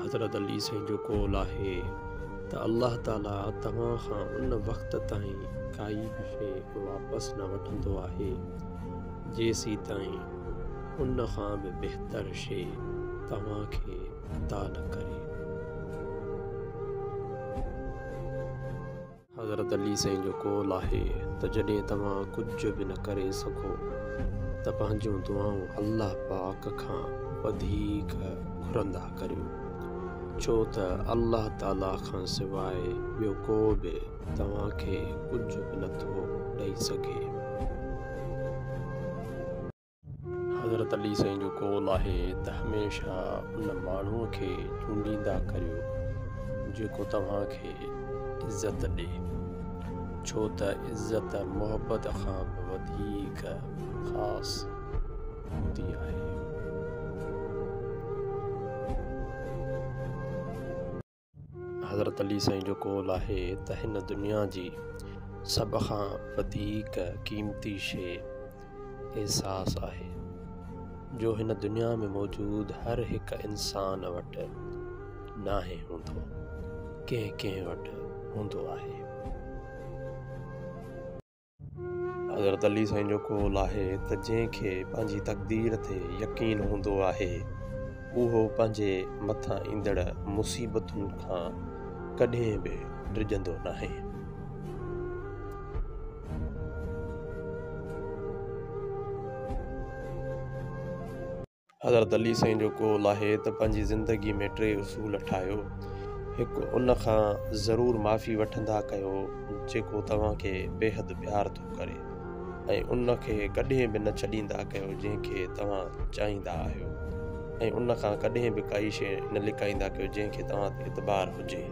हज़रत अली साईं जो कौल आहे त अल्लाह ताला तव्हां खां उन वक़्त ताईं काई बि शइ वापसि न वठंदो आहे जेसीं ताईं उन खां बि बहितर शइ तव्हांखे अता न करे। हज़रत अली साईं जो कौल आहे त जॾहिं तव्हां कुझु बि न करे सघो त पंहिंजूं दुआऊं अल्लाह पाक खां वधीक घुरंदा करियो, छो त अल्लाह ताला खां सवाइ ॿियो को बि तव्हांखे कुझु बि नथो ॾेई सघे। हज़रत अली साईं जो कौल आहे त हमेशह उन माण्हूअ खे चूंडींदा करियो जेको तव्हांखे इज़त ॾे, छो त इज़त मुहबत खां बि वधीक ख़ासि हूंदी आहे। हज़रत अली साईं जो कौल आहे त हिन दुनिया जी सभ खां वधीक क़ीमती शइ एहसास आहे जो हिन दुनिया में मौजूद हर हिकु इंसान वटि नाहे हूंदो, कंहिं कंहिं वटि हूंदो आहे। हज़रत अली साईं जो कौल आहे त जंहिंखे पंहिंजी तक़दीर ते यकीन हूंदो आहे उहो पंहिंजे मथां ईंदड़ मुसीबतुनि खां कॾहिं बि डिॼंदो नाहे। हज़रत अली साईं जो कौल आहे त पंहिंजी ज़िंदगी में 3 उसूल ठाहियो। हिकु, उन खां ज़रूरु माफ़ी वठंदा कयो जेको तव्हांखे बेहद प्यार थो करे, ऐं उन खे कॾहिं बि न छॾींदा कयो जंहिंखे तव्हां चाहींदा आहियो, ऐं उन खां कॾहिं बि काई शइ न लिकाईंदा कयो जंहिंखे तव्हां ते इतबार हुजे।